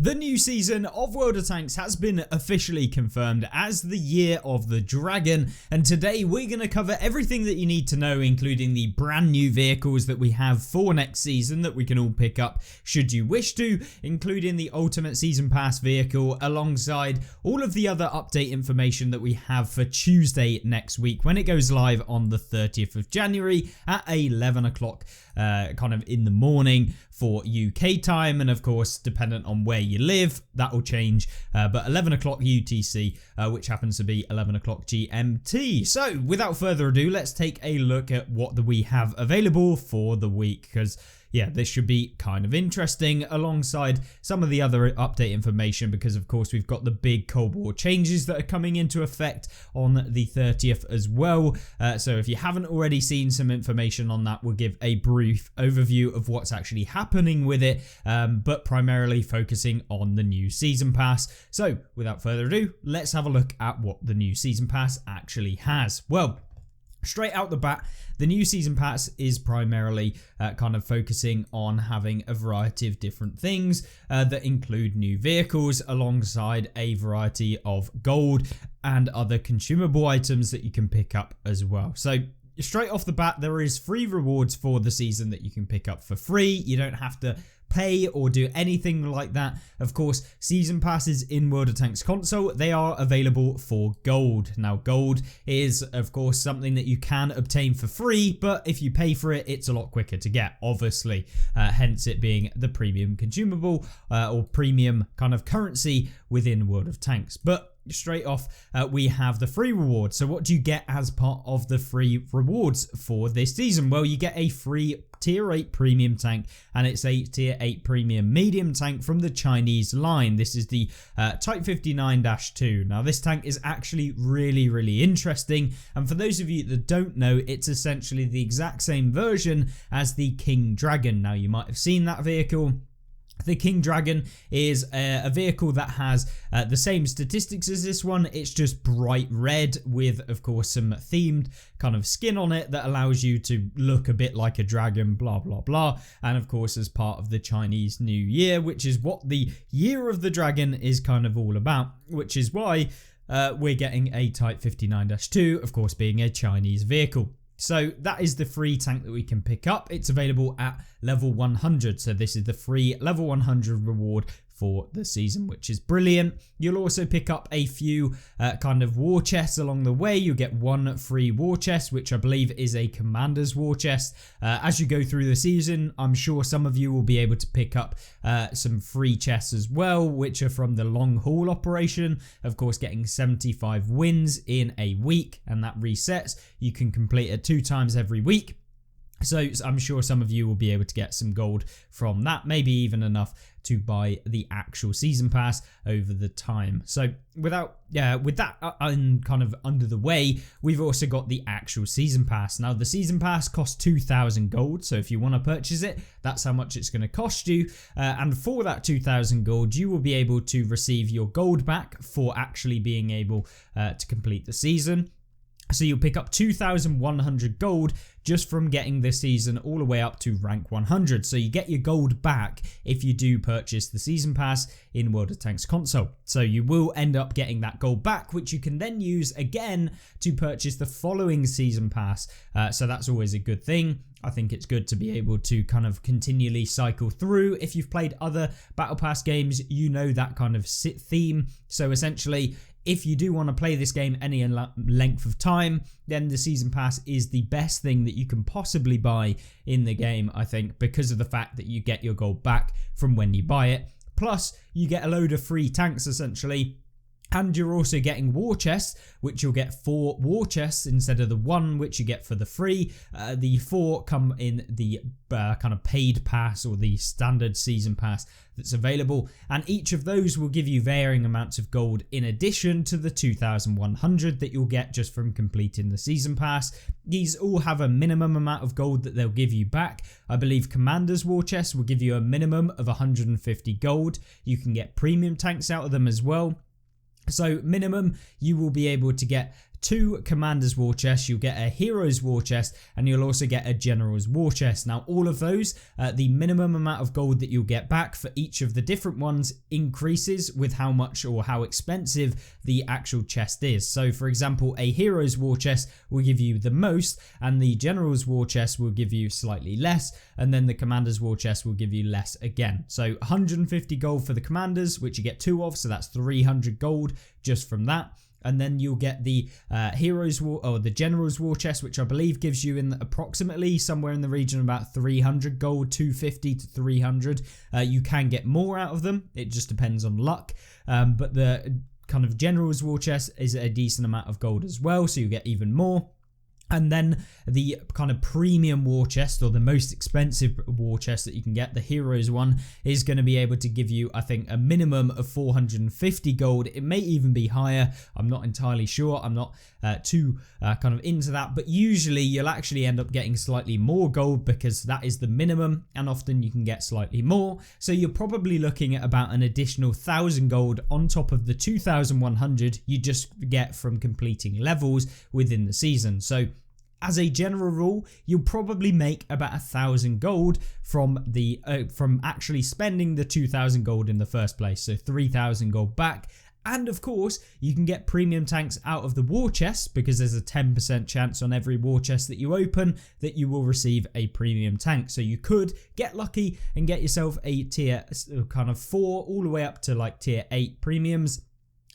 The new season of World of Tanks has been officially confirmed as the Year of the Dragon, and today we're going to cover everything that you need to know, including the brand new vehicles that we have for next season that we can all pick up should you wish to, including the Ultimate Season Pass vehicle, alongside all of the other update information that we have for Tuesday next week when it goes live on the 30th of January at 11 o'clock kind of in the morning for UK time, and of course dependent on where you live that will change, but 11 o'clock UTC, which happens to be 11 o'clock GMT. So without further ado, let's take a look at what we have available for the week, because yeah, this should be kind of interesting alongside some of the other update information, because of course we've got the big Cold War changes that are coming into effect on the 30th as well. So if you haven't already seen some information on that, we'll give a brief overview of what's actually happening with it, but primarily focusing on the new season pass. So without further ado, let's have a look at what the new season pass actually has. Well, straight out the bat, the new season pass is primarily kind of focusing on having a variety of different things that include new vehicles alongside a variety of gold and other consumable items that you can pick up as well. So straight off the bat, there is free rewards for the season that you can pick up for free. You don't have to pay or do anything like that. Of course, season passes in World of Tanks console, they are available for gold. Now gold is of course something that you can obtain for free, but if you pay for it, it's a lot quicker to get, obviously, hence it being the premium consumable or premium kind of currency within World of Tanks. But straight off, we have the free rewards. So what do you get as part of the free rewards for this season? Well, you get a free tier 8 premium tank, and it's a tier 8 premium medium tank from the Chinese line. This is the Type 59-2. Now this tank is actually really interesting, and for those of you that don't know, it's essentially the exact same version as the King Dragon. Now you might have seen that vehicle. The King Dragon is a vehicle that has the same statistics as this one. It's just bright red with, of course, some themed kind of skin on it that allows you to look a bit like a dragon, blah, blah, blah. And of course, as part of the Chinese New Year, which is what the Year of the Dragon is kind of all about, which is why we're getting a Type 59-2, of course, being a Chinese vehicle. So that is the free tank that we can pick up. It's available at level 100. So this is the free level 100 reward for the season, which is brilliant. You'll also pick up a few kind of war chests along the way. You get one free war chest, which I believe is a commander's war chest. As you go through the season, I'm sure some of you will be able to pick up some free chests as well, which are from the long haul operation. Of course, getting 75 wins in a week, and that resets. You can complete it 2 times every week. So I'm sure some of you will be able to get some gold from that, maybe even enough to buy the actual season pass over the time. So with that kind of under the way, we've also got the actual season pass. Now the season pass costs 2,000 gold, so if you want to purchase it, that's how much it's going to cost you, and for that 2,000 gold you will be able to receive your gold back for actually being able to complete the season. So you'll pick up 2,100 gold just from getting this season all the way up to rank 100. So you get your gold back if you do purchase the season pass in World of Tanks console. So you will end up getting that gold back, which you can then use again to purchase the following season pass. So that's always a good thing. I think it's good to be able to kind of continually cycle through. If you've played other Battle Pass games, you know that kind of theme. So essentially, if you do want to play this game any length of time, then the season pass is the best thing that you can possibly buy in the game, I think, because of the fact that you get your gold back from when you buy it. Plus, you get a load of free tanks essentially. And you're also getting war chests, which you'll get 4 war chests instead of the 1 which you get for the free. The 4 come in the kind of paid pass or the standard season pass that's available. And each of those will give you varying amounts of gold in addition to the 2,100 that you'll get just from completing the season pass. These all have a minimum amount of gold that they'll give you back. I believe Commander's war chest will give you a minimum of 150 gold. You can get premium tanks out of them as well. So minimum, you will be able to get 2 Commander's War Chests, you'll get a Hero's War Chest, and you'll also get a General's War Chest. Now all of those, the minimum amount of gold that you'll get back for each of the different ones increases with how much or how expensive the actual chest is. So for example, a Hero's War Chest will give you the most, and the General's War Chest will give you slightly less, and then the Commander's War Chest will give you less again. So 150 gold for the Commanders, which you get 2 of, so that's 300 gold just from that. And then you'll get the Heroes War or the General's War Chest, which I believe gives you in approximately somewhere in the region of about 300 gold, 250 to 300. You can get more out of them. It just depends on luck. But the kind of General's War Chest is a decent amount of gold as well, so you get even more. And then the kind of premium war chest, or the most expensive war chest that you can get, the Heroes one, is going to be able to give you, I think, a minimum of 450 gold. It may even be higher. I'm not entirely sure. I'm not too kind of into that. But usually you'll actually end up getting slightly more gold because that is the minimum, and often you can get slightly more. So you're probably looking at about an additional 1,000 gold on top of the 2,100 you just get from completing levels within the season. So as a general rule, you'll probably make about 1,000 gold from the from actually spending the 2,000 gold in the first place. So 3,000 gold back. And of course, you can get premium tanks out of the war chest, because there's a 10% chance on every war chest that you open that you will receive a premium tank. So you could get lucky and get yourself a tier kind of 4 all the way up to like tier 8 premiums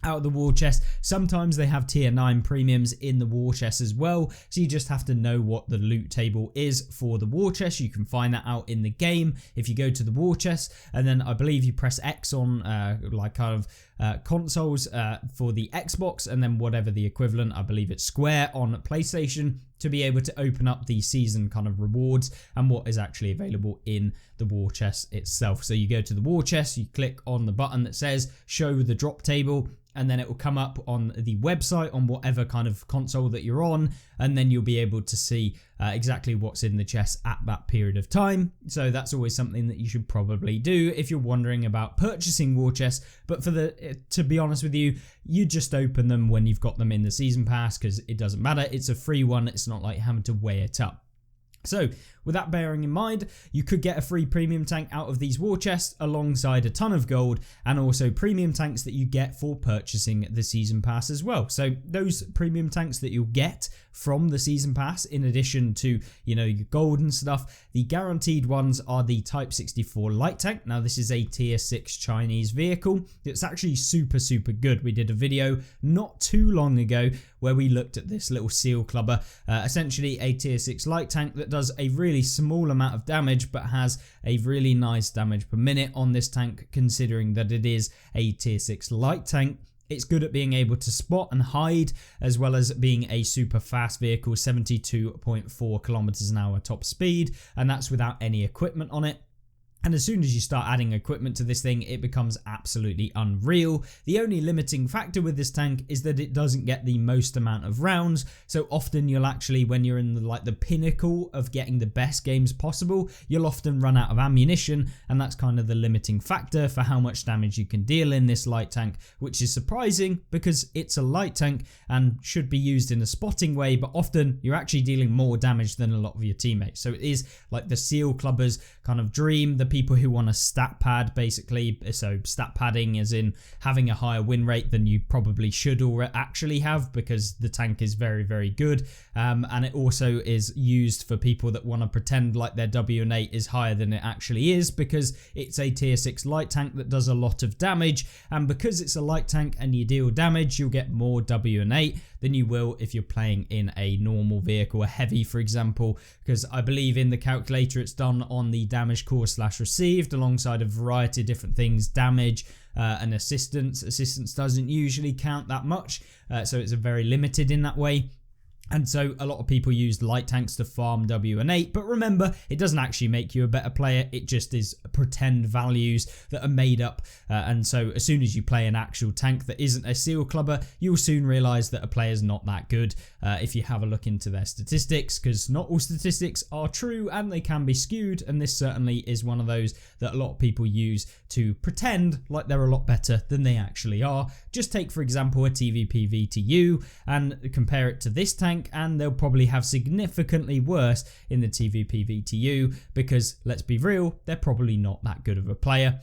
out of the war chest. Sometimes they have tier 9 premiums in the war chest as well, so you just have to know what the loot table is for the war chest. You can find that out in the game if you go to the war chest, and then I believe you press X on like kind of consoles for the Xbox, and then whatever the equivalent, I believe it's square on PlayStation, to be able to open up the season kind of rewards and what is actually available in the war chest itself. So you go to the war chest, you click on the button that says show the drop table, and then it will come up on the website on whatever kind of console that you're on, and then you'll be able to see exactly what's in the chest at that period of time. So that's always something that you should probably do if you're wondering about purchasing war chests. But to be honest with you, you just open them when you've got them in the season pass, because it doesn't matter. It's a free one. It's not like having to weigh it up. So with that bearing in mind, you could get a free premium tank out of these war chests alongside a ton of gold, and also premium tanks that you get for purchasing the season pass as well. So those premium tanks that you'll get from the season pass, in addition to, you know, your gold and stuff, the guaranteed ones are the Type 64 light tank. Now this is a tier 6 Chinese vehicle. It's actually super good. We did a video not too long ago where we looked at this little seal clubber, essentially a tier 6 light tank that does a really small amount of damage, but has a really nice damage per minute on this tank, considering that it is a tier 6 light tank. It's good at being able to spot and hide, as well as being a super fast vehicle, 72.4 kilometers an hour top speed, and that's without any equipment on it. And as soon as you start adding equipment to this thing, it becomes absolutely unreal. The only limiting factor with this tank is that it doesn't get the most amount of rounds. So often you'll actually, when you're in the pinnacle of getting the best games possible, you'll often run out of ammunition, and that's kind of the limiting factor for how much damage you can deal in this light tank, which is surprising because it's a light tank and should be used in a spotting way, but often you're actually dealing more damage than a lot of your teammates. So it is like the seal clubber's kind of dream, the people who want a stat pad, basically. So stat padding as in having a higher win rate than you probably should or actually have, because the tank is very good, and it also is used for people that want to pretend like their WN8 is higher than it actually is, because it's a tier 6 light tank that does a lot of damage, and because it's a light tank and you deal damage, you'll get more WN8 than you will if you're playing in a normal vehicle, a heavy for example, because I believe in the calculator it's done on the damage core/received alongside a variety of different things, damage and assistance. Assistance doesn't usually count that much, so it's very limited in that way. And so a lot of people use light tanks to farm WN8, but remember, it doesn't actually make you a better player. It just is pretend values that are made up. And so as soon as you play an actual tank that isn't a seal clubber, you'll soon realize that a player's not that good if you have a look into their statistics, because not all statistics are true and they can be skewed. And this certainly is one of those that a lot of people use to pretend like they're a lot better than they actually are. Just take, for example, a TVP VTU and compare it to this tank, and they'll probably have significantly worse in the TVP VTU because, let's be real, they're probably not that good of a player.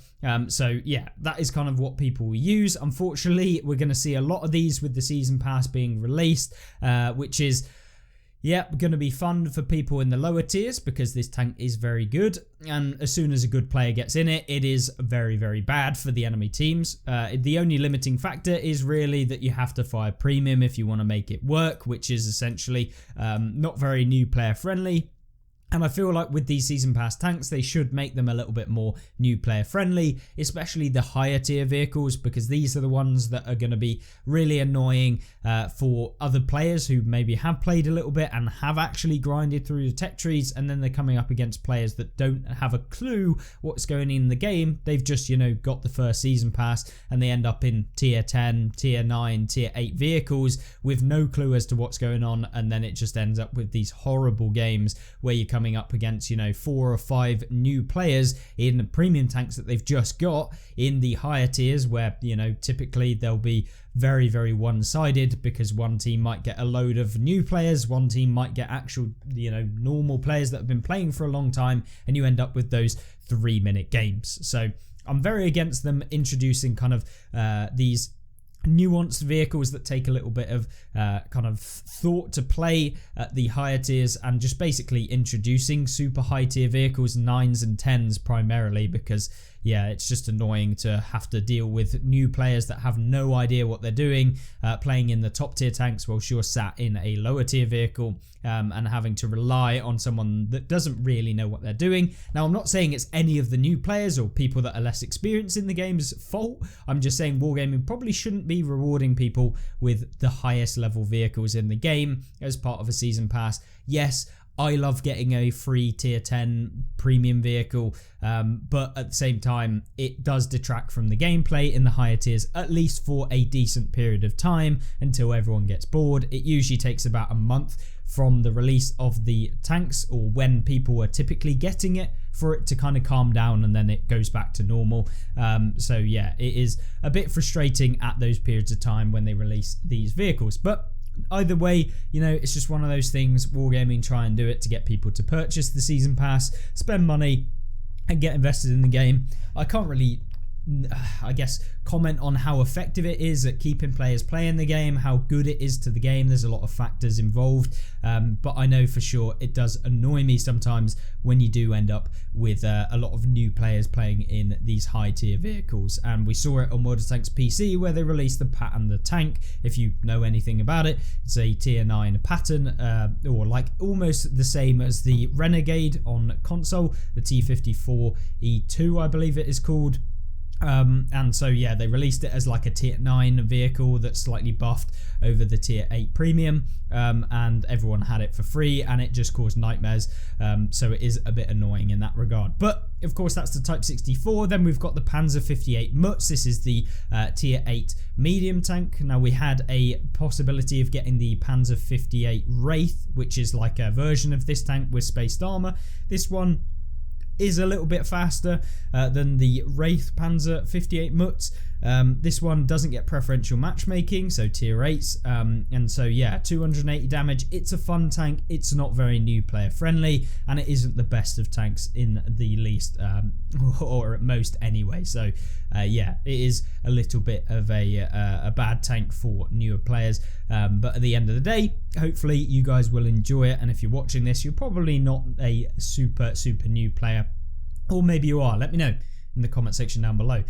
So yeah, that is kind of what people use. Unfortunately, we're going to see a lot of these with the season pass being released, which is going to be fun for people in the lower tiers because this tank is very good, and as soon as a good player gets in it, it is very, very bad for the enemy teams. The only limiting factor is really that you have to fire premium if you want to make it work, which is essentially not very new player friendly. And I feel like with these season pass tanks, they should make them a little bit more new player friendly, especially the higher tier vehicles, because these are the ones that are going to be really annoying for other players who maybe have played a little bit and have actually grinded through the tech trees, and then they're coming up against players that don't have a clue what's going on in the game. They've just, got the first season pass and they end up in tier 10, tier 9, tier 8 vehicles with no clue as to what's going on, and then it just ends up with these horrible games where you coming up against 4 or 5 new players in the premium tanks that they've just got in the higher tiers, where typically they'll be very, very one-sided because one team might get a load of new players, one team might get actual normal players that have been playing for a long time, and you end up with those 3-minute games. So I'm very against them introducing kind of these nuanced vehicles that take a little bit of kind of thought to play at the higher tiers, and just basically introducing super high tier vehicles, 9s and 10s primarily, because it's just annoying to have to deal with new players that have no idea what they're doing, playing in the top tier tanks whilst you're sat in a lower tier vehicle, and having to rely on someone that doesn't really know what they're doing. Now, I'm not saying it's any of the new players or people that are less experienced in the game's fault. I'm just saying Wargaming probably shouldn't be rewarding people with the highest level vehicles in the game as part of a season pass. Yes, I love getting a free tier 10 premium vehicle, but at the same time, it does detract from the gameplay in the higher tiers, at least for a decent period of time until everyone gets bored. It usually takes about a month from the release of the tanks, or when people are typically getting it, for it to kind of calm down, and then it goes back to normal. So yeah, it is a bit frustrating at those periods of time when they release these vehicles, but either way, it's just one of those things. Wargaming try and do it to get people to purchase the season pass, spend money, and get invested in the game. I can't really, comment on how effective it is at keeping players playing the game, how good it is to the game. There's a lot of factors involved, but I know for sure it does annoy me sometimes when you do end up with a lot of new players playing in these high tier vehicles. And we saw it on World of Tanks PC, where they released the Pattern the Tank. If you know anything about it, it's a tier 9 pattern, or like almost the same as the Renegade on console, the T54E2 I believe it is called. And so yeah, they released it as like a tier 9 vehicle that's slightly buffed over the tier 8 premium, and everyone had it for free, and it just caused nightmares. So it is a bit annoying in that regard, but of course that's the Type 64. Then we've got the Panzer 58 Mutz. This is the tier 8 medium tank. Now, we had a possibility of getting the Panzer 58 Wraith, which is like a version of this tank with spaced armor. This one is a little bit faster than the Wraith Panzer 58 Mutz. This one doesn't get preferential matchmaking, so tier 8s, and so yeah, 280 damage. It's a fun tank, it's not very new player friendly, and it isn't the best of tanks in the least, or at most anyway. So yeah, it is a little bit of a bad tank for newer players, but at the end of the day, hopefully you guys will enjoy it. And if you're watching this, you're probably not a super new player, or maybe you are. Let me know in the comment section down below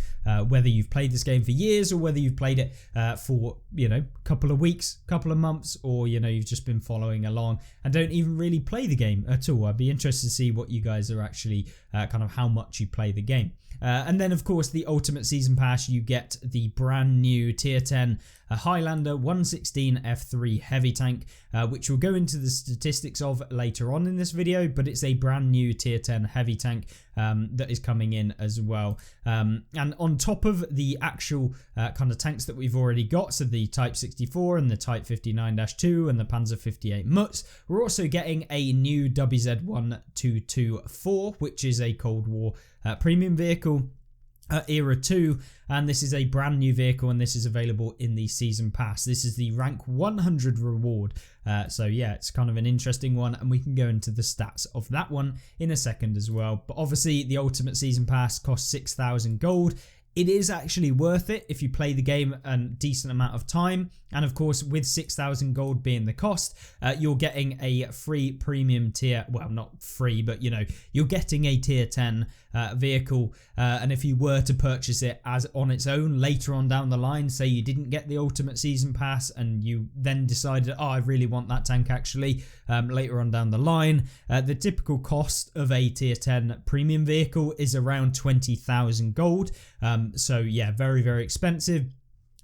whether you've played this game for years, or whether you've played it for a couple of weeks, couple of months, or you've just been following along and don't even really play the game at all. I'd be interested to see what you guys are actually kind of how much you play the game. And then of course the Ultimate Season Pass, you get the brand new tier 10 Highlander 116 F3 heavy tank, which we'll go into the statistics of later on in this video, but it's a brand new tier 10 heavy tank that is coming in as well. And on top of the actual kind of tanks that we've already got, so the Type 64 and the Type 59-2 and the Panzer 58 Mutz, we're also getting a new WZ1224, which is a Cold War premium vehicle. Era 2, and this is a brand new vehicle, and this is available in the season pass. This is the rank 100 reward, so yeah, it's kind of an interesting one, and we can go into the stats of that one in a second as well. But obviously the ultimate season pass costs 6,000 gold. It is actually worth it if you play the game a decent amount of time, and of course with 6,000 gold being the cost, you're getting a free premium tier, well, not free, but you know, you're getting a tier 10 vehicle, and if you were to purchase it as on its own later on down the line, say you didn't get the ultimate season pass and you then decided, oh, I really want that tank actually, later on down the line, the typical cost of a tier 10 premium vehicle is around 20,000 gold. So yeah, very, very expensive.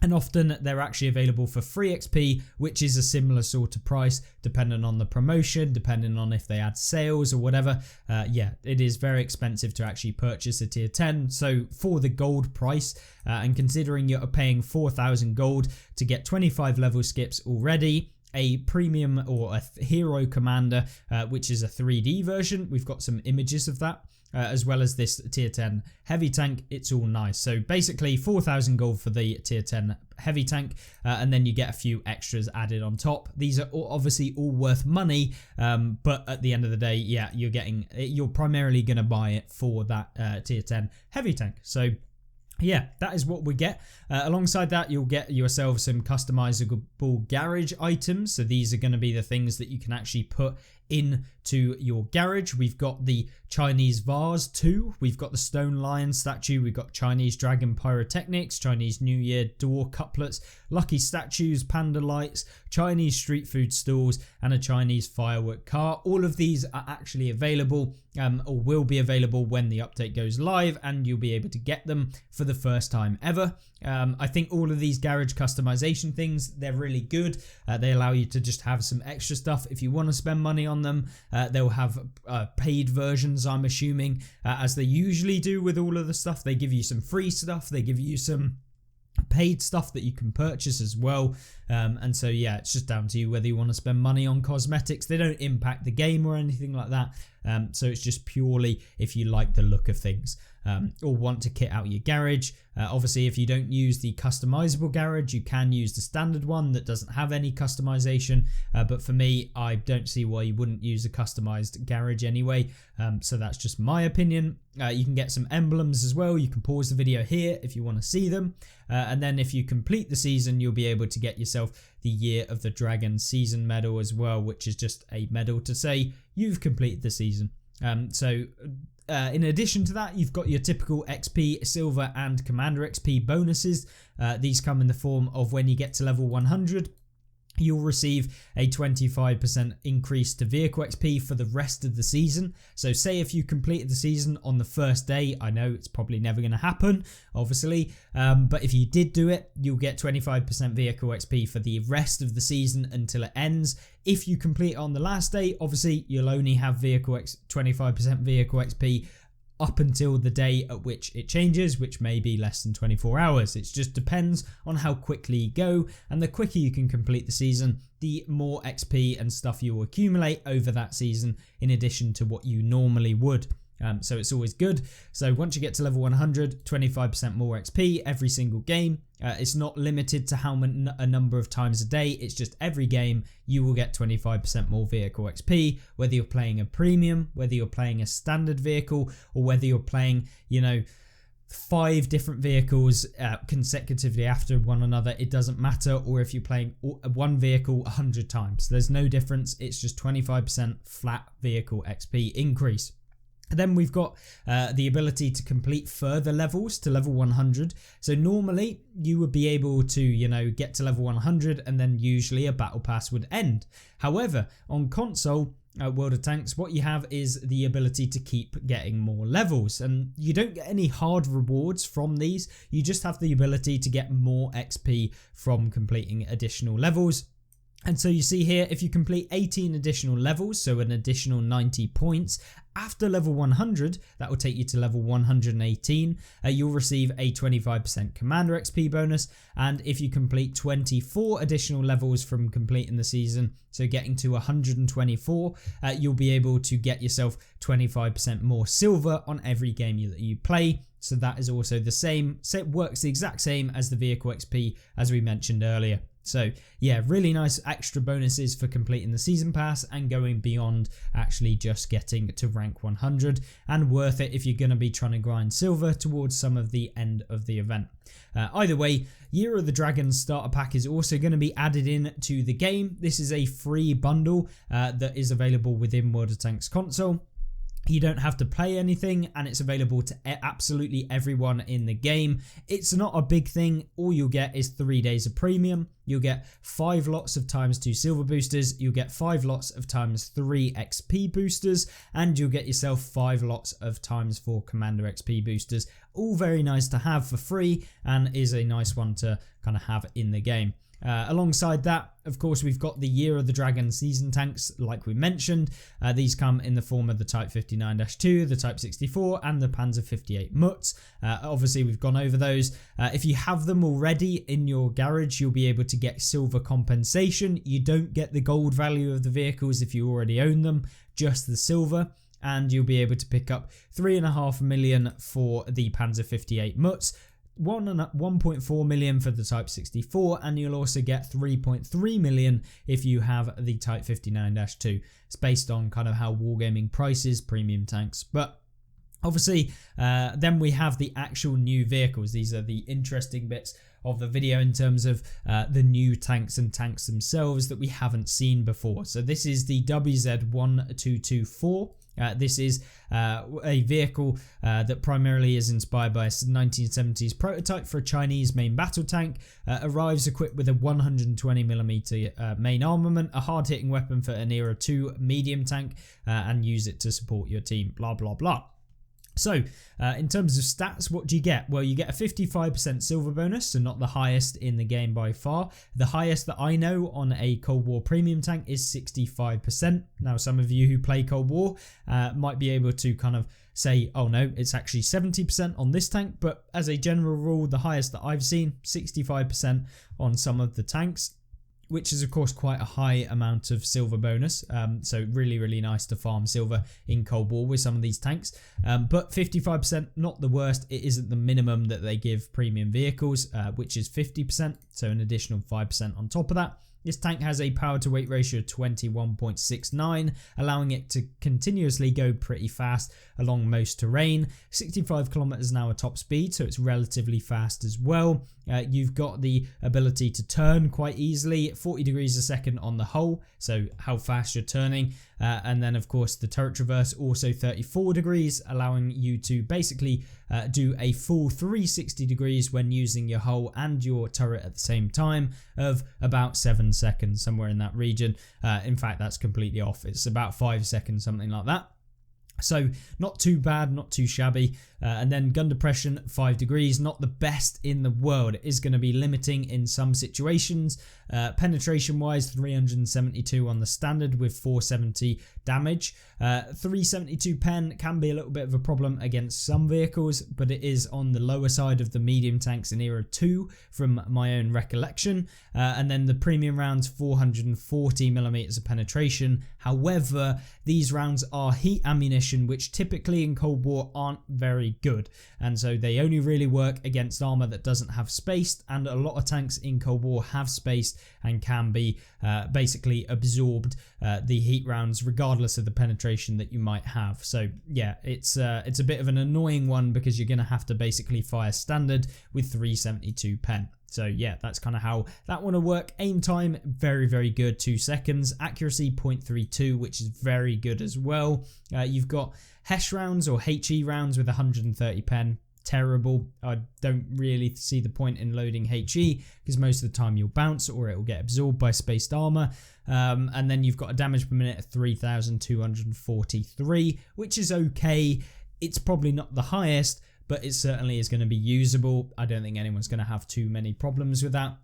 And often they're actually available for free XP, which is a similar sort of price depending on the promotion, depending on if they add sales or whatever. Yeah, it is very expensive to actually purchase a tier 10. So for the gold price, and considering you're paying 4,000 gold to get 25 level skips already, a premium or a hero commander, which is a 3D version, we've got some images of that. As well as this tier 10 heavy tank, it's all nice. So basically 4,000 gold for the tier 10 heavy tank, and then you get a few extras added on top. These are obviously all worth money, but at the end of the day, yeah, you're primarily going to buy it for that tier 10 heavy tank. So yeah, that is what we get. Alongside that, you'll get yourself some customizable garage items. So these are going to be the things that you can actually put into your garage. We've got the Chinese vase too. We've got the stone lion statue. We've got Chinese dragon pyrotechnics, Chinese New Year door couplets, lucky statues, panda lights, Chinese street food stalls, and a Chinese firework car. All of these are actually available, or will be available when the update goes live, and you'll be able to get them for the first time ever. I think all of these garage customization things, they're really good. They allow you to just have some extra stuff if you want to spend money on them. They'll have paid versions, I'm assuming, as they usually do with all of the stuff. They give you some free stuff, they give you some paid stuff that you can purchase as well, and so yeah, it's just down to you whether you want to spend money on cosmetics. They don't impact the game or anything like that, so it's just purely if you like the look of things, or want to kit out your garage. Obviously if you don't use the customizable garage, you can use the standard one that doesn't have any customization, but for me, I don't see why you wouldn't use a customized garage anyway, so that's just my opinion. You can get some emblems as well. You can pause the video here if you want to see them, and then if you complete the season, you'll be able to get yourself the Year of the Dragon season medal as well, which is just a medal to say you've completed the season. In addition to that, you've got your typical XP, silver and commander XP bonuses. These come in the form of when you get to level 100, you'll receive a 25% increase to vehicle XP for the rest of the season. So say if you completed the season on the first day, I know it's probably never going to happen, obviously, but if you did do it, you'll get 25% vehicle XP for the rest of the season until it ends. If you complete it on the last day, obviously you'll only have 25% vehicle XP up until the day at which it changes, which may be less than 24 hours. It just depends on how quickly you go, and the quicker you can complete the season, the more XP and stuff you will accumulate over that season in addition to what you normally would. So it's always good. So once you get to level 100, 25% more XP every single game. It's not limited to a number of times a day. It's just every game you will get 25% more vehicle XP, whether you're playing a premium, whether you're playing a standard vehicle, or whether you're playing, 5 different vehicles consecutively after one another. It doesn't matter. Or if you're playing one vehicle 100 times, there's no difference. It's just 25% flat vehicle XP increase. Then we've got the ability to complete further levels to level 100. So normally you would be able to, get to level 100 and then usually a battle pass would end. However, on console, World of Tanks, what you have is the ability to keep getting more levels, and you don't get any hard rewards from these. You just have the ability to get more XP from completing additional levels. And so you see here, if you complete 18 additional levels, so an additional 90 points, after level 100, that will take you to level 118, you'll receive a 25% commander XP bonus. And if you complete 24 additional levels from completing the season, so getting to 124, you'll be able to get yourself 25% more silver on every game that you play. So that is also the same, so it works the exact same as the vehicle XP as we mentioned earlier. So yeah, really nice extra bonuses for completing the season pass and going beyond actually just getting to rank 100, and worth it if you're going to be trying to grind silver towards some of the end of the event. Either way, Year of the Dragon starter pack is also going to be added in to the game. This is a free bundle that is available within World of Tanks console. You don't have to play anything, and it's available to absolutely everyone in the game. It's not a big thing. All you'll get is 3 days of premium. You'll get 5 lots of ×2 silver boosters. You'll get 5 lots of ×3 XP boosters, and you'll get yourself 5 lots of ×4 Commander XP boosters. All very nice to have for free, and is a nice one to kind of have in the game. Alongside that, of course, we've got the Year of the Dragon season tanks, like we mentioned. These come in the form of the Type 59-2, the Type 64, and the Panzer 58 Mutz. Obviously, we've gone over those. If you have them already in your garage, you'll be able to get silver compensation. You don't get the gold value of the vehicles if you already own them, just the silver. And you'll be able to pick up 3.5 million for the Panzer 58 Mutz. 1.4 million for the Type 64, and you'll also get 3.3 million if you have the Type 59-2. It's based on kind of how Wargaming prices premium tanks. But obviously, then we have the actual new vehicles. These are the interesting bits of the video in terms of the new tanks and tanks themselves that we haven't seen before. So this is the WZ1224. This is a vehicle that primarily is inspired by a 1970s prototype for a Chinese main battle tank. Arrives equipped with a 120mm main armament, a hard-hitting weapon for an Era 2 medium tank, and use it to support your team, blah blah blah. So, in terms of stats, what do you get? Well, you get a 55% silver bonus, so not the highest in the game by far. The highest that I know on a Cold War premium tank is 65%. Now, some of you who play Cold War might be able to kind of say, oh no, it's actually 70% on this tank, but as a general rule, the highest that I've seen, 65% on some of the tanks, which is of course quite a high amount of silver bonus. So really nice to farm silver in Cold War with some of these tanks. But 55%, not the worst. It isn't the minimum that they give premium vehicles, which is 50%. So an additional 5% on top of that. This tank has a power to weight ratio of 21.69, allowing it to continuously go pretty fast along most terrain. 65 kilometers an hour top speed, so it's relatively fast as well. You've got the ability to turn quite easily, 40 degrees a second on the hull, so how fast you're turning. And then of course the turret traverse also 34 degrees, allowing you to basically do a full 360 degrees when using your hull and your turret at the same time of about 7 seconds, somewhere in that region. In fact, that's completely off. It's about 5 seconds, something like that. So not too bad, not too shabby. And then gun depression 5 degrees, not the best in the world. It is going to be limiting in some situations. Penetration wise, 372 on the standard with 470 damage. 372 pen can be a little bit of a problem against some vehicles, but it is on the lower side of the medium tanks in Era 2 from my own recollection. And then the premium rounds, 440mm of penetration. However, these rounds are heat ammunition, which typically in Cold War aren't very good, and so they only really work against armor that doesn't have spaced, and a lot of tanks in Cold War have spaced and can be basically absorbed the heat rounds regardless of the penetration that you might have. So yeah, it's a bit of an annoying one because you're going to have to basically fire standard with 372 pen. So yeah, that's kind of how that one will work. Aim time, very good, 2 seconds. Accuracy 0.32, which is very good as well. You've got HESH rounds or HE rounds with 130 pen. Terrible. I don't really see the point in loading HE because most of the time you'll bounce or it will get absorbed by spaced armor. And then you've got a damage per minute of 3,243, which is okay. It's probably not the highest, but it certainly is going to be usable. I don't think anyone's going to have too many problems with that.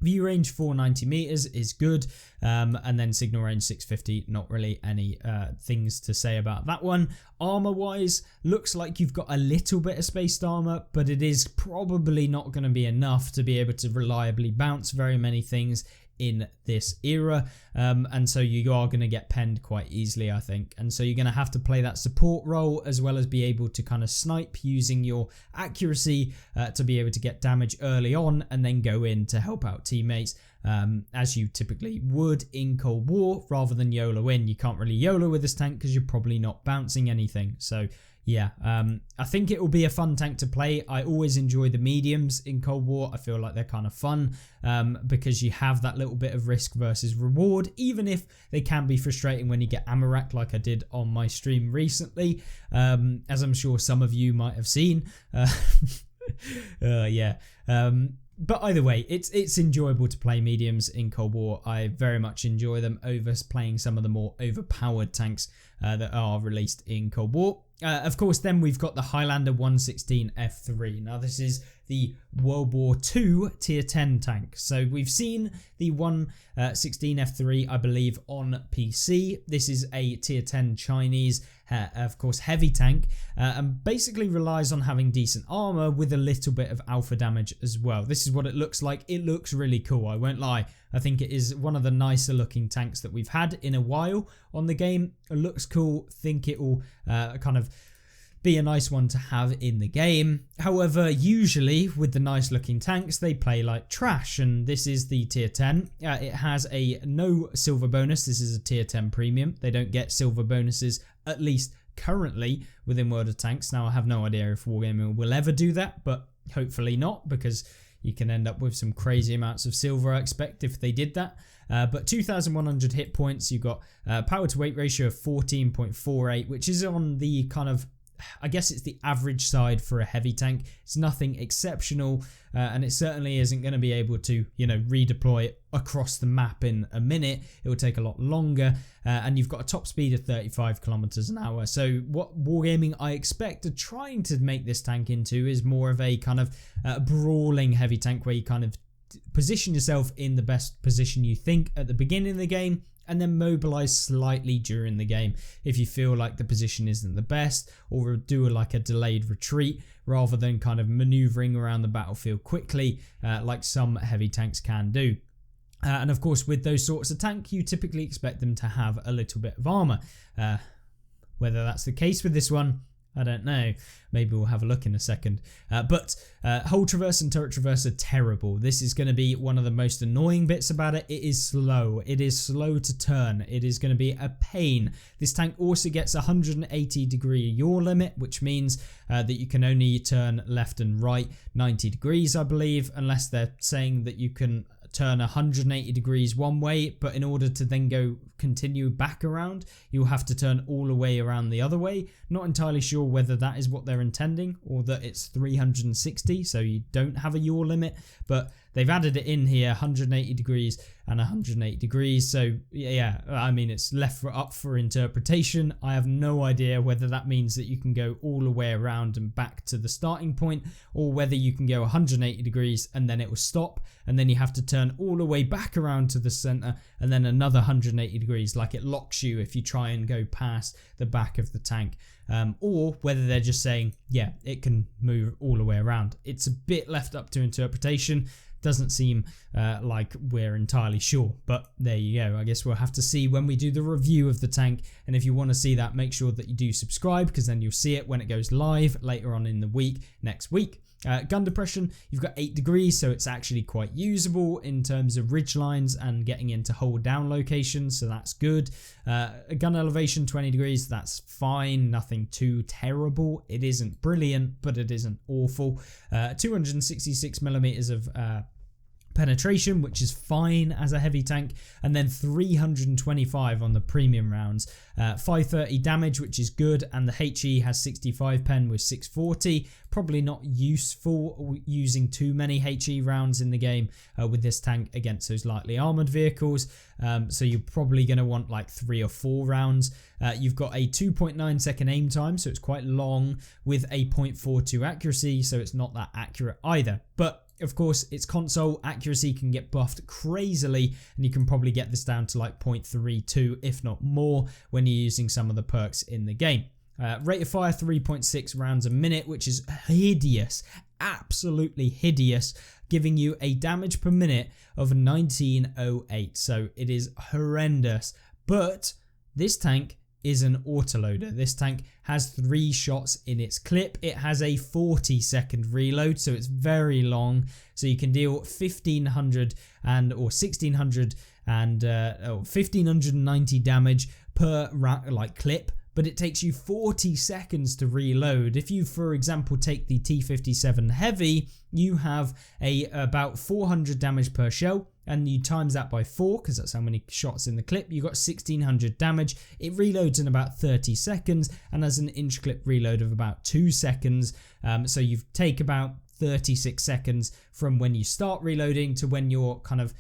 View range 490 meters is good, and then signal range 650, not really any things to say about that one. Armor wise, looks like you've got a little bit of spaced armor, but it is probably not going to be enough to be able to reliably bounce very many things in this era, and so you are going to get penned quite easily, I think, and so you're going to have to play that support role as well as be able to kind of snipe using your accuracy to be able to get damage early on and then go in to help out teammates, as you typically would in Cold War, rather than YOLO in. You can't really YOLO with this tank because you're probably not bouncing anything. So yeah, I think it will be a fun tank to play. I always enjoy the mediums in Cold War. I feel like they're kind of fun because you have that little bit of risk versus reward, even if they can be frustrating when you get ammo rack, like I did on my stream recently, as I'm sure some of you might have seen. Yeah. But either way, it's enjoyable to play mediums in Cold War. I very much enjoy them over playing some of the more overpowered tanks that are released in Cold War. Of course, then we've got the Highlander 116 F3. Now, this is the World War II Tier 10 tank. So we've seen the 116 F3, I believe, on PC. This is a Tier 10 Chinese, of course, heavy tank, and basically relies on having decent armor with a little bit of alpha damage as well. This is what it looks like. It looks really cool, I won't lie. I think it is one of the nicer looking tanks that we've had in a while on the game. It looks cool. Think it will kind of be a nice one to have in the game. However, usually with the nice looking tanks, they play like trash, and this is the tier 10. It has a no silver bonus. This is a tier 10 premium. They don't get silver bonuses, at least currently, within World of Tanks. Now, I have no idea if Wargaming will ever do that, but hopefully not, because you can end up with some crazy amounts of silver, I expect, if they did that. But 2,100 hit points. You've got power to weight ratio of 14.48, which is on the kind of, I guess it's the average side for a heavy tank. It's nothing exceptional, and it certainly isn't going to be able to, redeploy across the map in a minute. It will take a lot longer, and you've got a top speed of 35 kilometers an hour. So what Wargaming, I expect, are trying to make this tank into is more of a kind of brawling heavy tank, where you kind of position yourself in the best position you think at the beginning of the game, and then mobilize slightly during the game if you feel like the position isn't the best, or do like a delayed retreat rather than kind of maneuvering around the battlefield quickly like some heavy tanks can do. And of course, with those sorts of tank, you typically expect them to have a little bit of armor. Whether that's the case with this one, I don't know. Maybe we'll have a look in a second. But hull traverse and turret traverse are terrible. This is going to be one of the most annoying bits about it. It is slow. It is slow to turn. It is going to be a pain. This tank also gets 180 degree yaw limit, which means that you can only turn left and right 90 degrees, I believe, unless they're saying that you can turn 180 degrees one way, but in order to then continue back around, you'll have to turn all the way around the other way. Not entirely sure whether that is what they're intending, or that it's 360, so you don't have a yaw limit, but they've added it in here, 180 degrees and 180 degrees. So yeah, I mean, it's left up for interpretation. I have no idea whether that means that you can go all the way around and back to the starting point, or whether you can go 180 degrees and then it will stop, and then you have to turn all the way back around to the center and then another 180 degrees, like it locks you if you try and go past the back of the tank. Or whether they're just saying, yeah, it can move all the way around. It's a bit left up to interpretation. Doesn't seem like we're entirely sure, but there you go. I guess we'll have to see when we do the review of the tank, and if you want to see that, make sure that you do subscribe, because then you'll see it when it goes live later on in the week, next week. Gun depression, you've got 8 degrees, so it's actually quite usable in terms of ridge lines and getting into hold down locations, so that's good. Gun elevation, 20 degrees, that's fine, nothing too terrible. It isn't brilliant, but it isn't awful. 266 millimeters of penetration, which is fine as a heavy tank, and then 325 on the premium rounds. 530 damage, which is good, and the HE has 65 pen with 640. Probably not useful using too many HE rounds in the game with this tank against those lightly armored vehicles, so you're probably going to want like 3 or 4 rounds. You've got a 2.9 second aim time, so it's quite long, with a 0.42 accuracy, so it's not that accurate either. But of course, its console accuracy can get buffed crazily, and you can probably get this down to like 0.32, if not more, when you're using some of the perks in the game. Rate of fire, 3.6 rounds a minute, which is hideous. absolutely hideous, giving you a damage per minute of 1908. So it is horrendous. But this tank is an autoloader. This tank has 3 shots in its clip. It has a 40-second reload, so it's very long. So you can deal 1500 or 1600 and 1590 damage per clip, but it takes you 40 seconds to reload. If you, for example, take the T57 Heavy, you have about 400 damage per shell, and you times that by 4 because that's how many shots in the clip. You got 1600 damage. It reloads in about 30 seconds and has an inch clip reload of about 2 seconds. So you take about 36 seconds from when you start reloading to when you're kind of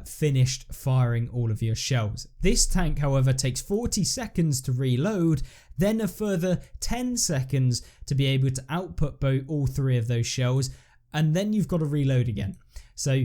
finished firing all of your shells. This tank, however, takes 40 seconds to reload, then a further 10 seconds to be able to output all 3 of those shells, and then you've got to reload again. So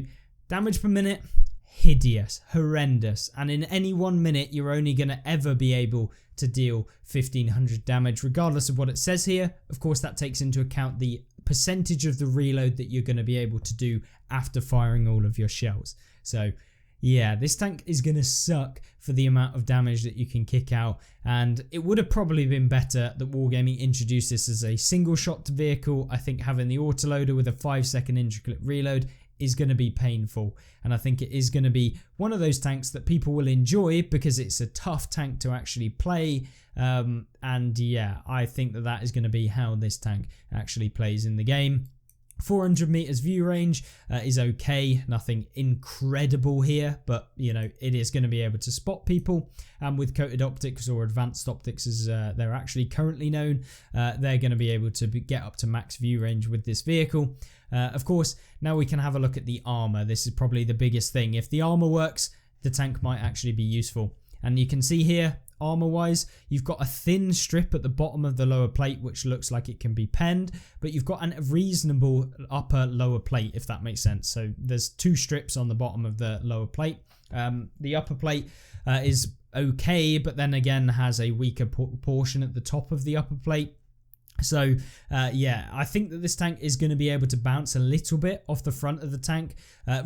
damage per minute, hideous, horrendous, and in any 1 minute you're only going to ever be able to deal 1500 damage regardless of what it says here. Of course, that takes into account the percentage of the reload that you're going to be able to do after firing all of your shells. So yeah, this tank is going to suck for the amount of damage that you can kick out, and it would have probably been better that Wargaming introduced this as a single shot vehicle. I think having the autoloader with a 5-second intricate reload is going to be painful, and I think it is going to be one of those tanks that people will enjoy because it's a tough tank to actually play, and yeah, I think that is going to be how this tank actually plays in the game. 400 meters view range is okay, nothing incredible here, but you know, it is going to be able to spot people, and with coated optics, or advanced optics as they're actually currently known, they're going to be able to get up to max view range with this vehicle. Of course, now we can have a look at the armor. This is probably the biggest thing. If the armor works, the tank might actually be useful, and you can see here, armor wise, you've got a thin strip at the bottom of the lower plate which looks like it can be penned, but you've got a reasonable upper lower plate, if that makes sense. So there's 2 strips on the bottom of the lower plate. The upper plate is okay, but then again has a weaker portion at the top of the upper plate. So yeah, I think that this tank is going to be able to bounce a little bit off the front of the tank.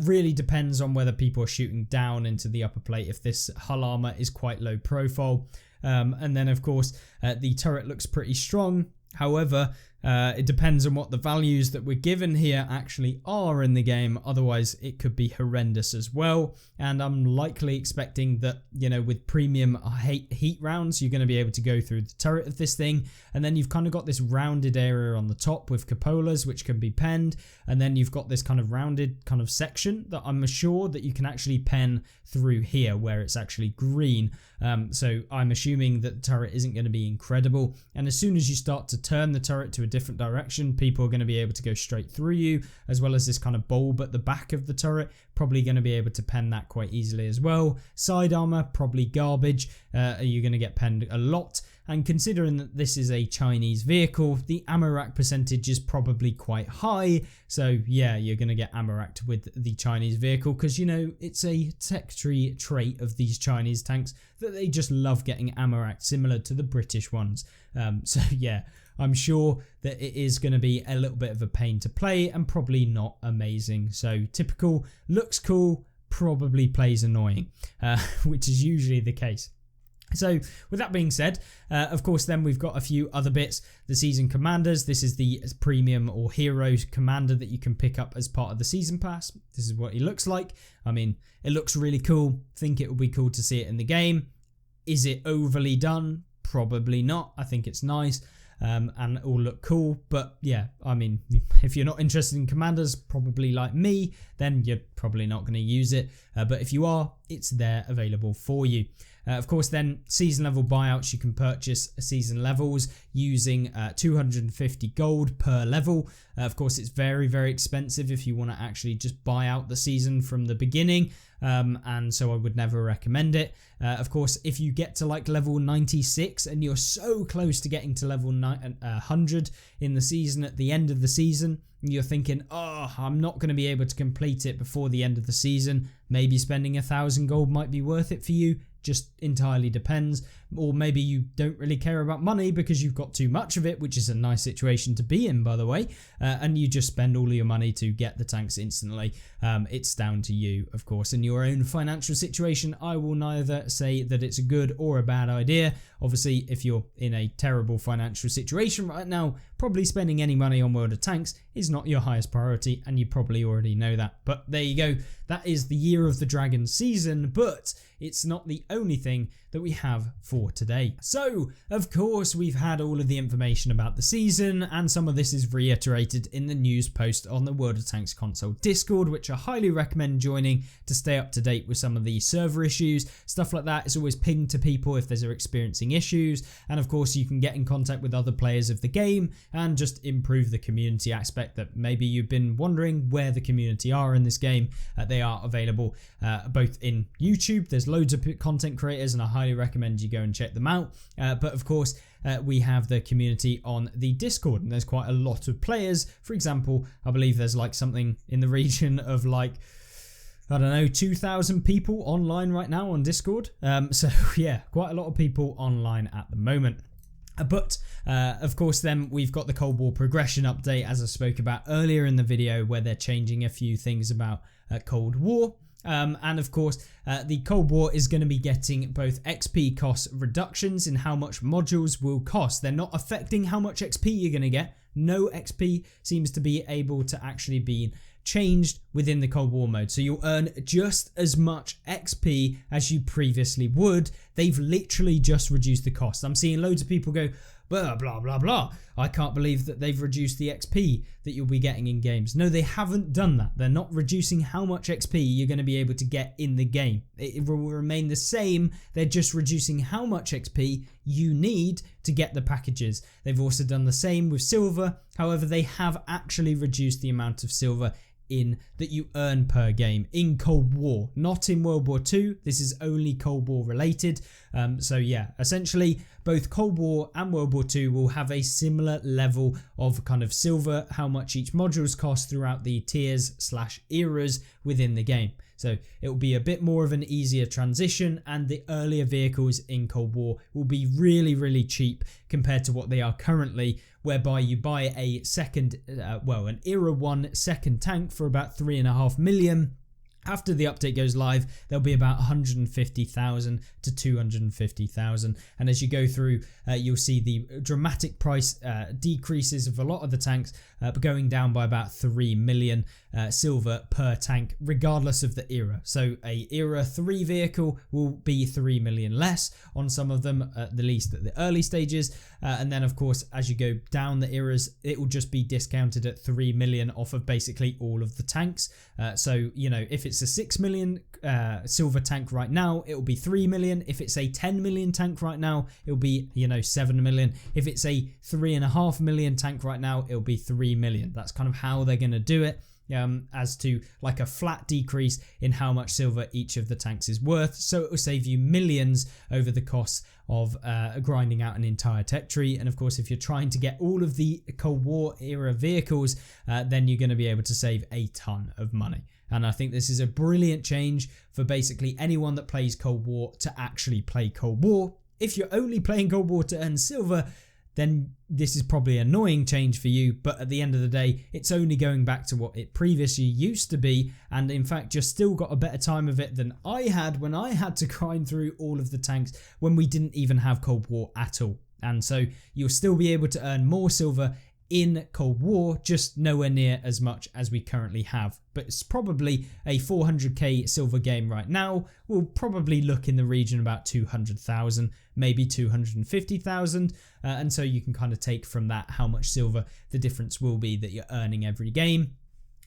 Really depends on whether people are shooting down into the upper plate, if this hull armor is quite low profile. And then of course the turret looks pretty strong. However, it depends on what the values that we're given here actually are in the game. Otherwise, it could be horrendous as well. And I'm likely expecting that, you know, with premium heat rounds, you're going to be able to go through the turret of this thing. And then you've kind of got this rounded area on the top with cupolas, which can be penned. And then you've got this kind of rounded kind of section that I'm sure that you can actually pen through here where it's actually green. So I'm assuming that the turret isn't going to be incredible. And as soon as you start to turn the turret to a different direction, people are going to be able to go straight through you, as well as this kind of bulb at the back of the turret, probably going to be able to pen that quite easily as well. Side armor, probably garbage. You're going to get penned a lot. And considering that this is a Chinese vehicle, the ammo rack percentage is probably quite high. So yeah, you're going to get ammo racked with the Chinese vehicle because, you know, it's a tech tree trait of these Chinese tanks that they just love getting ammo racked, similar to the British ones. So yeah, I'm sure that it is going to be a little bit of a pain to play and probably not amazing. So typical, looks cool, probably plays annoying, which is usually the case. So with that being said, of course then we've got a few other bits. The season commanders, this is the premium or hero commander that you can pick up as part of the season pass. This is what he looks like. I mean, it looks really cool. Think it would be cool to see it in the game. Is it overly done? Probably not. I think it's nice. And all look cool, but yeah, I mean, if you're not interested in commanders, probably like me, then you're probably not going to use it, but if you are, it's there available for you. Of course then, season level buyouts, you can purchase season levels using 250 gold per level. Of course, it's very, very expensive if you want to actually just buy out the season from the beginning, and so I would never recommend it. Of course, if you get to like level 96 and you're so close to getting to level 100 in the season at the end of the season, you're thinking, oh, I'm not going to be able to complete it before the end of the season, maybe spending 1,000 gold might be worth it for you. Just entirely depends, or maybe you don't really care about money because you've got too much of it, which is a nice situation to be in, by the way, and you just spend all of your money to get the tanks instantly. It's down to you, of course, in your own financial situation. I will neither say that it's a good or a bad idea. Obviously, if you're in a terrible financial situation right now, probably spending any money on World of Tanks is not your highest priority, and you probably already know that. But there you go. That is the Year of the Dragon season, but it's not the only thing that we have for today. So, of course, we've had all of the information about the season, and some of this is reiterated in the news post on the World of Tanks console Discord, which I highly recommend joining to stay up to date with some of the server issues, stuff like that. It's always pinged to people if they're experiencing issues, and of course you can get in contact with other players of the game and just improve the community aspect that maybe you've been wondering where the community are in this game. They are available both in YouTube. There's loads of content creators and I highly recommend you go and check them out, but of course we have the community on the Discord, and there's quite a lot of players. For example, I believe there's like something in the region of like, I don't know, 2,000 people online right now on Discord. So yeah, quite a lot of people online at the moment. But of course then we've got the Cold War progression update, as I spoke about earlier in the video, where they're changing a few things about Cold War. And of course the Cold War is going to be getting both XP cost reductions in how much modules will cost. They're not affecting how much XP you're going to get. No XP seems to be able to actually be changed within the Cold War mode, so you'll earn just as much XP as you previously would. They've literally just reduced the cost. I'm seeing loads of people go blah blah blah blah, I can't believe that they've reduced the XP that you'll be getting in games. No, they haven't done that. They're not reducing how much XP you're going to be able to get in the game. It will remain the same. They're just reducing how much XP you need to get the packages. They've also done the same with silver. However, they have actually reduced the amount of silver in that you earn per game in Cold War, not in World War II. This is only Cold War related. So yeah, essentially both Cold War and World War II will have a similar level of kind of silver, how much each modules cost throughout the tiers/eras within the game. So it will be a bit more of an easier transition, and the earlier vehicles in Cold War will be really cheap compared to what they are currently, whereby you buy a second, an Era 1 second tank for about 3.5 million. After the update goes live, there'll be about 150,000 to 250,000, and as you go through, you'll see the dramatic price decreases of a lot of the tanks, going down by about 3 million silver per tank, regardless of the era. So a Era 3 vehicle will be 3 million less on some of them, at the least at the early stages, and then of course as you go down the eras, it will just be discounted at 3 million off of basically all of the tanks. So you know, if it's a 6 million silver tank right now, it will be 3 million. If it's a 10 million tank right now, it'll be, you know, 7 million. If it's a 3.5 million tank right now, it'll be 3 million. That's kind of how they're going to do it, as to like a flat decrease in how much silver each of the tanks is worth. So it will save you millions over the cost of grinding out an entire tech tree. And of course, if you're trying to get all of the Cold War era vehicles, then you're going to be able to save a ton of money. And I think this is a brilliant change for basically anyone that plays Cold War to actually play Cold War. If you're only playing Cold War to earn silver, then this is probably an annoying change for you, but at the end of the day, it's only going back to what it previously used to be, and in fact, you've still got a better time of it than I had when I had to grind through all of the tanks when we didn't even have Cold War at all. And so you'll still be able to earn more silver in Cold War, just nowhere near as much as we currently have. But it's probably a 400k silver game right now will probably look in the region about 200,000, maybe 250,000, and so you can kind of take from that how much silver the difference will be that you're earning every game.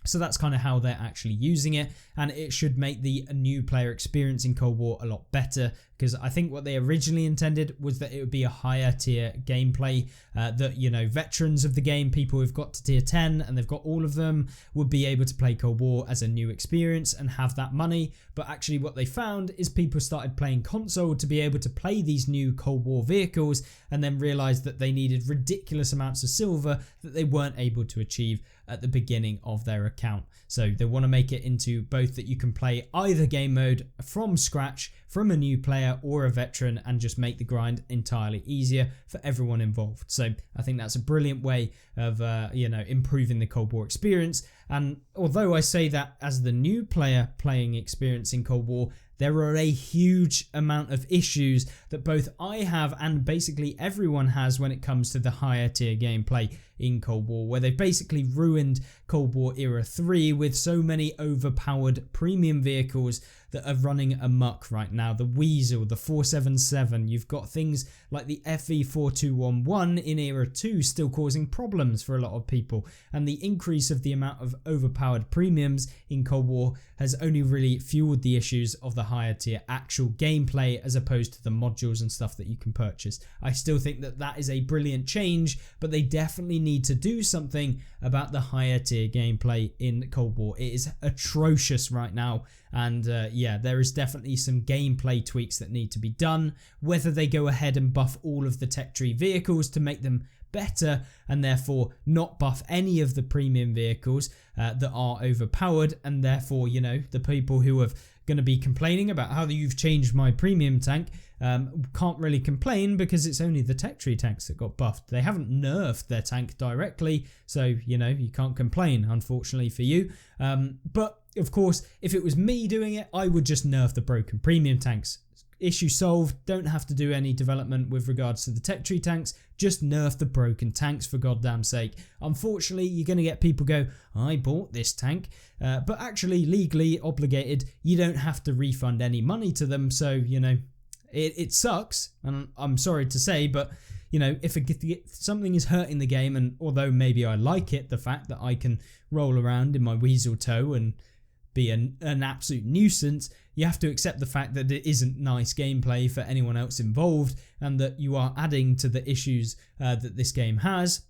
So that's kind of how they're actually using it, and it should make the new player experience in Cold War a lot better, because I think what they originally intended was that it would be a higher tier gameplay, that, you know, veterans of the game, people who've got to tier 10 and they've got all of them, would be able to play Cold War as a new experience and have that money. But actually what they found is people started playing console to be able to play these new Cold War vehicles, and then realized that they needed ridiculous amounts of silver that they weren't able to achieve at the beginning of their account. So they want to make it into both that you can play either game mode from scratch from a new player or a veteran and just make the grind entirely easier for everyone involved. So I think that's a brilliant way of improving the Cold War experience. And although I say that as the new player playing experience in Cold War, there are a huge amount of issues that both I have and basically everyone has when it comes to the higher tier gameplay in Cold War, where they've basically ruined Cold War Era 3 with so many overpowered premium vehicles that are running amok right now. The Weasel, the 477, you've got things like the FE4211 in Era 2 still causing problems for a lot of people, and the increase of the amount of overpowered premiums in Cold War has only really fueled the issues of the higher tier actual gameplay as opposed to the modules and stuff that you can purchase. I still think that that is a brilliant change, but they definitely need to do something about the higher tier gameplay in Cold War. It is atrocious right now, and there is definitely some gameplay tweaks that need to be done. Whether they go ahead and buff all of the tech tree vehicles to make them better and therefore not buff any of the premium vehicles that are overpowered, and therefore the people who are going to be complaining about how you've changed my premium tank can't really complain because it's only the tech tree tanks that got buffed. They haven't nerfed their tank directly, so you can't complain, unfortunately for you. But of course, if it was me doing it, I would just nerf the broken premium tanks. Issue solved. Don't have to do any development with regards to the tech tree tanks. Just nerf the broken tanks for goddamn sake. Unfortunately, you're going to get people go, I bought this tank, but actually legally obligated, you don't have to refund any money to them. So, it sucks, and I'm sorry to say, but if something is hurting the game, and although maybe I like it, the fact that I can roll around in my Weasel toe and be an absolute nuisance, you have to accept the fact that it isn't nice gameplay for anyone else involved, and that you are adding to the issues that this game has.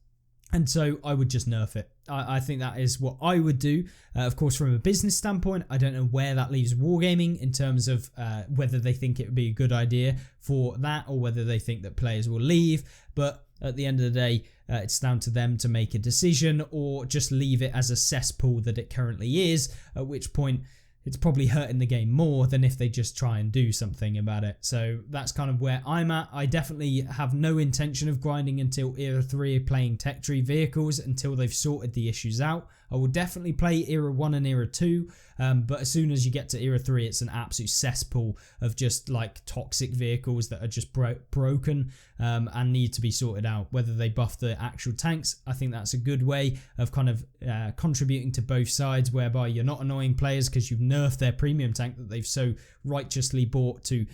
And so I would just nerf it. I think that is what I would do. Of course, from a business standpoint, I don't know where that leaves Wargaming in terms of whether they think it would be a good idea for that or whether they think that players will leave. But at the end of the day, it's down to them to make a decision or just leave it as a cesspool that it currently is, at which point it's probably hurting the game more than if they just try and do something about it. So that's kind of where I'm at. I definitely have no intention of grinding until Era 3 playing tech tree vehicles until they've sorted the issues out. I will definitely play Era 1 and Era 2, but as soon as you get to Era 3, it's an absolute cesspool of just like toxic vehicles that are just broken and need to be sorted out. Whether they buff the actual tanks, I think that's a good way of kind of contributing to both sides, whereby you're not annoying players because you've nerfed their premium tank that they've so righteously bought to,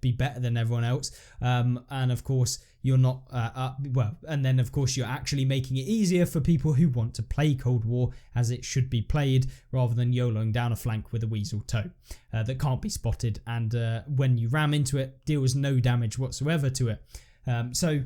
be better than everyone else. And of course, you're not and then of course you're actually making it easier for people who want to play Cold War as it should be played, rather than YOLOing down a flank with a Weasel toe that can't be spotted, and when you ram into it, deals no damage whatsoever to it. So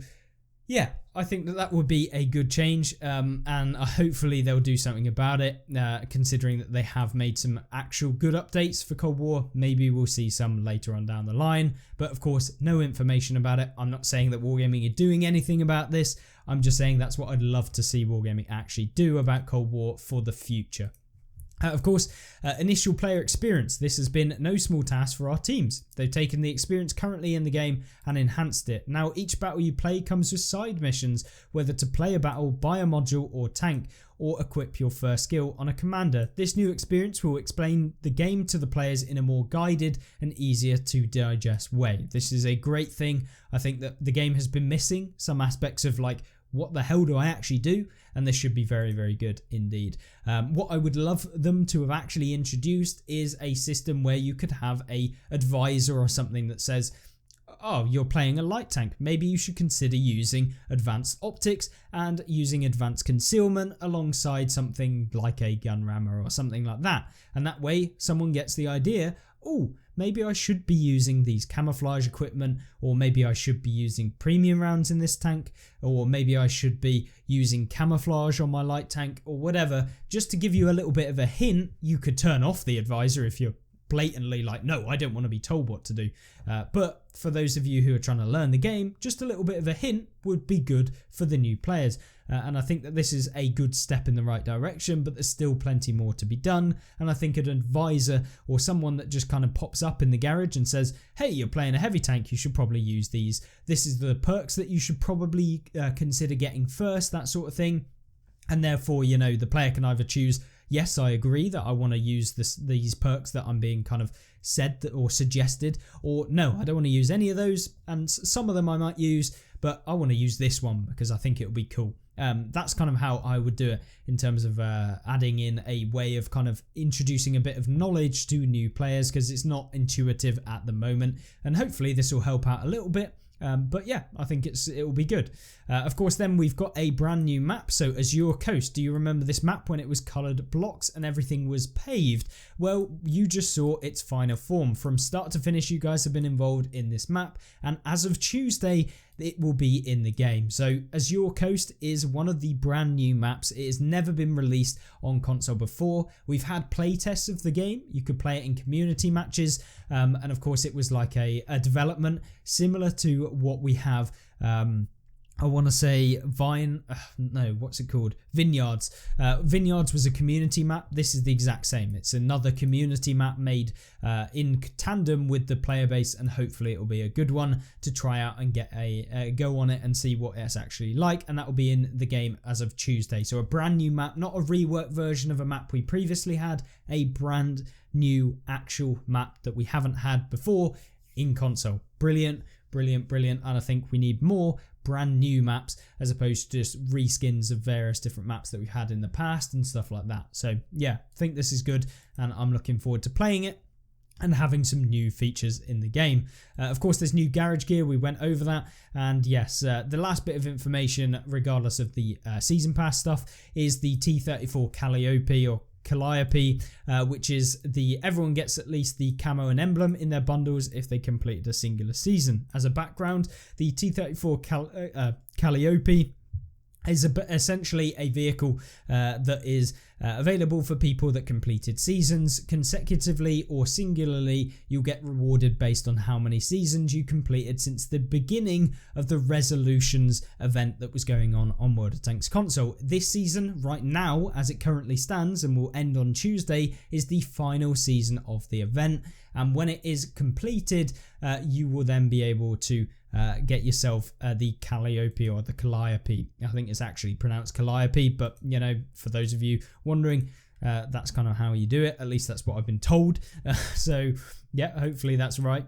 yeah, I think that would be a good change, and hopefully they'll do something about it, considering that they have made some actual good updates for Cold War. Maybe we'll see some later on down the line, but of course, no information about it. I'm not saying that Wargaming are doing anything about this. I'm just saying that's what I'd love to see Wargaming actually do about Cold War for the future. Of course, initial player experience. This has been no small task for our teams. They've taken the experience currently in the game and enhanced it. Now, each battle you play comes with side missions, whether to play a battle, buy a module or tank, or equip your first skill on a commander. This new experience will explain the game to the players in a more guided and easier to digest way. This is a great thing. I think that the game has been missing some aspects of like, what the hell do I actually do? And this should be very, very good indeed. What I would love them to have actually introduced is a system where you could have a advisor or something that says, oh, you're playing a light tank. Maybe you should consider using advanced optics and using advanced concealment alongside something like a gun rammer or something like that. And that way someone gets the idea, oh, maybe I should be using these camouflage equipment, or maybe I should be using premium rounds in this tank, or maybe I should be using camouflage on my light tank or whatever. Just to give you a little bit of a hint, you could turn off the advisor if you're blatantly like, no, I don't want to be told what to do. But for those of you who are trying to learn the game, just a little bit of a hint would be good for the new players. And I think that this is a good step in the right direction, but there's still plenty more to be done. And I think an advisor or someone that just kind of pops up in the garage and says, hey, you're playing a heavy tank, you should probably use these. This is the perks that you should probably consider getting first, that sort of thing. And therefore, you know, the player can either choose, yes, I agree that I want to use these perks that I'm being kind of said or suggested, or no, I don't want to use any of those. And some of them I might use, but I want to use this one because I think it'll be cool. That's kind of how I would do it in terms of adding in a way of kind of introducing a bit of knowledge to new players, because it's not intuitive at the moment, and hopefully this will help out a little bit. But yeah, I think it will be good. Of course, then we've got a brand new map. So Azure Coast, do you remember this map when it was coloured blocks and everything was paved? Well, you just saw its final form. From start to finish, you guys have been involved in this map, and as of Tuesday, it will be in the game. So Azure Coast is one of the brand new maps. It has never been released on console before. We've had playtests of the game. You could play it in community matches, and of course it was like a development similar to what we have. I want to say Vineyards. Vineyards was a community map. This is the exact same. It's another community map made in tandem with the player base, and hopefully it'll be a good one to try out and get a go on it and see what it's actually like, and that will be in the game as of Tuesday. So a brand new map, not a reworked version of a map we previously had, a brand new actual map that we haven't had before in console. Brilliant, brilliant, brilliant, and I think we need more brand new maps as opposed to just reskins of various different maps that we've had in the past and stuff like that. So yeah, I think this is good, and I'm looking forward to playing it and having some new features in the game. Of course, there's new garage gear. We went over that, and yes, the last bit of information, regardless of the season pass stuff, is the T34 Calliope or Calliope, which is everyone gets at least the camo and emblem in their bundles if they completed a singular season. As a background, the T34 Calliope is essentially a vehicle that is available for people that completed seasons consecutively or singularly. You'll get rewarded based on how many seasons you completed since the beginning of the Resolutions event that was going on World of Tanks console. This season, right now, as it currently stands and will end on Tuesday, is the final season of the event. And when it is completed, you will then be able to get yourself the Calliope or the Calliope. I think it's actually pronounced Calliope, but you know, for those of you wondering, that's kind of how you do it. At least that's what I've been told. So yeah, hopefully that's right.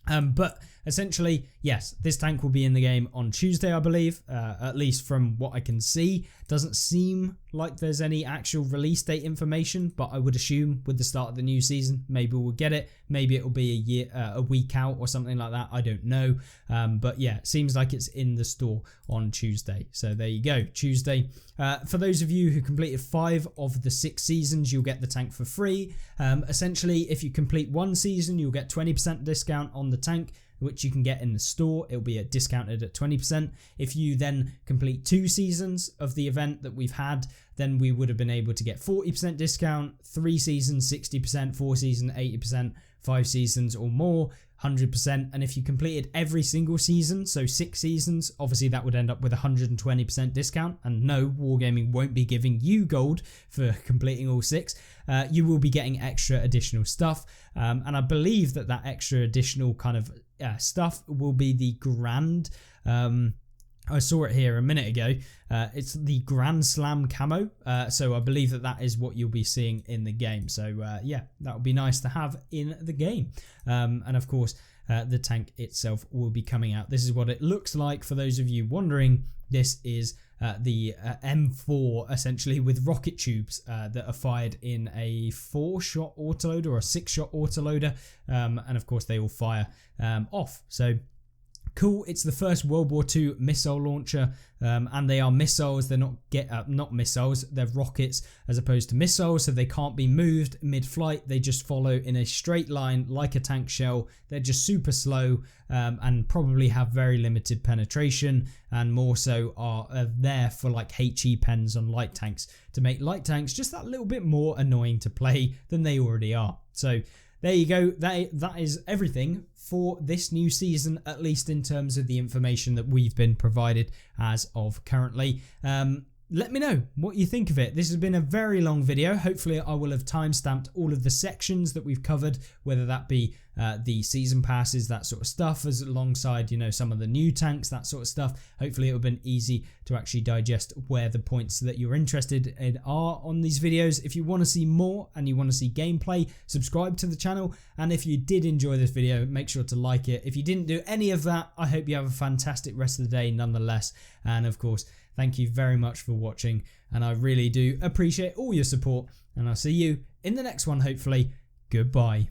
But essentially, yes, this tank will be in the game on Tuesday, I believe, at least from what I can see. Doesn't seem like there's any actual release date information, but I would assume with the start of the new season, maybe we'll get it. Maybe it'll be a week out or something like that. I don't know. But yeah, it seems like it's in the store on Tuesday. So there you go, Tuesday. For those of you who completed 5 of the 6 seasons, you'll get the tank for free. Essentially, if you complete 1 season, you'll get 20% discount on the tank, which you can get in the store. It'll be discounted at 20%. If you then complete 2 seasons of the event that we've had, then we would have been able to get 40% discount, 3 seasons 60%, 4 seasons 80%, 5 seasons or more 100%. And if you completed every single season, so 6 seasons, obviously that would end up with 120% discount. And no, Wargaming won't be giving you gold for completing all 6. You will be getting extra additional stuff, and I believe that extra additional kind of stuff will be the Grand. I saw it here a minute ago. It's the Grand Slam camo. So I believe that is what you'll be seeing in the game. So yeah, that would be nice to have in the game. And of course, the tank itself will be coming out. This is what it looks like for those of you wondering. This is the M4 essentially with rocket tubes that are fired in a 4-shot autoloader or a 6-shot autoloader. And of course, they all fire off. So cool. It's the first World War II missile launcher, and they are missiles. They're not missiles. They're rockets as opposed to missiles, so they can't be moved mid-flight. They just follow in a straight line like a tank shell. They're just super slow, and probably have very limited penetration, and more so are there for like HE pens on light tanks to make light tanks just that little bit more annoying to play than they already are. So there you go. That is everything for this new season, at least in terms of the information that we've been provided as of currently. Let me know what you think of it. This has been a very long video. Hopefully I will have timestamped all of the sections that we've covered, whether that be the season passes, that sort of stuff, as alongside, you know, some of the new tanks, that sort of stuff. Hopefully it will have been easy to actually digest where the points that you're interested in are on these videos. If you want to see more and you want to see gameplay, subscribe to the channel. And if you did enjoy this video, make sure to like it. If you didn't do any of that, I hope you have a fantastic rest of the day nonetheless. And of course, thank you very much for watching, and I really do appreciate all your support, and I'll see you in the next one, hopefully. Goodbye.